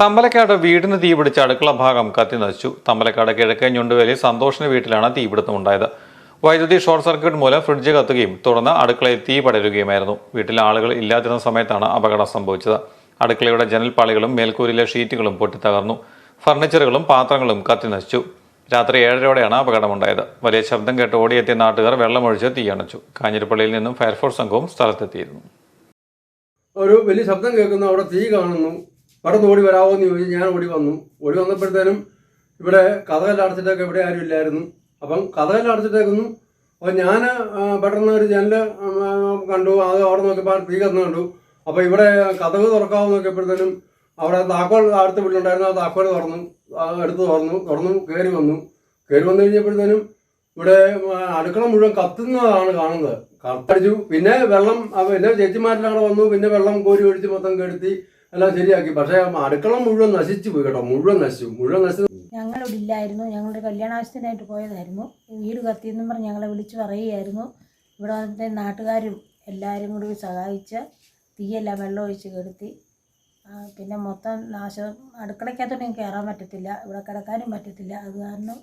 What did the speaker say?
തമ്പലക്കാട് വീടിന് തീപിടിച്ച അടുക്കള ഭാഗം കത്തിനശിച്ചു. തമ്പലക്കാട് കിഴക്കേ ഞുണ്ടുവേലി സന്തോഷിന്റെ വീട്ടിലാണ് തീപിടുത്തമുണ്ടായത്. വൈദ്യുതി ഷോർട്ട് സർക്യൂട്ട് മൂലം ഫ്രിഡ്ജ് കത്തുകയും തുടർന്ന് അടുക്കളയിൽ തീ പടരുകയുമായിരുന്നു. വീട്ടിലെ ആളുകൾ ഇല്ലാതിരുന്ന സമയത്താണ് അപകടം സംഭവിച്ചത്. അടുക്കളയുടെ ജനൽപ്പാളികളും മേൽക്കൂരിലെ ഷീറ്റുകളും പൊട്ടിത്തകർന്നു. ഫർണിച്ചറുകളും പാത്രങ്ങളും കത്തിനശിച്ചു. രാത്രി 7:30യോടെയാണ് അപകടമുണ്ടായത്. വലിയ ശബ്ദം കേട്ട് ഓടിയെത്തിയ നാട്ടുകാർ വെള്ളമൊഴിച്ച് തീയണച്ചു. കാഞ്ഞിരപ്പള്ളിയിൽ നിന്നും ഫയർഫോഴ്സ് സംഘവും സ്ഥലത്തെത്തിയിരുന്നു. ഒരു വലിയ ശബ്ദം കേൾക്കുന്നു, അവിടെ തീ കാണുന്നു. പെട്ടെന്ന് ഓടി വരാമോ എന്ന് ചോദിച്ചു. ഞാൻ ഓടി വന്നപ്പോഴത്തേനും ഇവിടെ കഥകെല്ലാം അടച്ചിട്ടൊക്കെ ഇവിടെ ആരും ഇല്ലായിരുന്നു. അപ്പം കഥകെല്ലാം അടച്ചിട്ടേക്കുന്നു. അപ്പോൾ ഞാൻ പെട്ടെന്ന് ഒരു ജനൽ കണ്ടു. അത് അവിടെ നോക്കിയപ്പോൾ തീ കത്തുന്ന കണ്ടു. അപ്പോൾ ഇവിടെ കഥക് തുറക്കാമെന്ന് നോക്കിയപ്പോഴത്തേനും അവിടെ താക്കോൽ അടുത്ത വീട്ടിലുണ്ടായിരുന്നു. ആ താക്കോൽ തുറന്നു കയറി വന്നു കഴിഞ്ഞപ്പോഴത്തേനും ഇവിടെ അടുക്കള മുഴുവൻ കത്തുന്നതാണ് കാണുന്നത്. കത്തടിച്ചു. പിന്നെ വെള്ളം പിന്നെ ചേച്ചിമാരെല്ലാം കൂടെ വന്നു. പിന്നെ വെള്ളം കോരി ഒഴിച്ച് മൊത്തം കെടുത്തി എല്ലാം ശരിയാക്കി. പക്ഷേ അടുക്കള മുഴുവൻ നശിച്ചു പോയി കേട്ടോ. മുഴുവൻ നശിച്ചു. ഞങ്ങളിവിടെ ഇല്ലായിരുന്നു. ഞങ്ങളുടെ കല്യാണാവശ്യത്തിനായിട്ട് പോയതായിരുന്നു. വീട് കത്തിയെന്നും പറഞ്ഞ് ഞങ്ങളെ വിളിച്ച് പറയുകയായിരുന്നു. ഇവിടെ വന്നിട്ട് നാട്ടുകാരും എല്ലാവരും കൂടി സഹായിച്ച് തീയെല്ലാം വെള്ളം ഒഴിച്ച് കെടുത്തി. പിന്നെ മൊത്തം നാശം. അടുക്കളയ്ക്കകത്തോട്ടും കയറാൻ പറ്റത്തില്ല, ഇവിടെ കിടക്കാനും പറ്റത്തില്ല. അത് കാരണം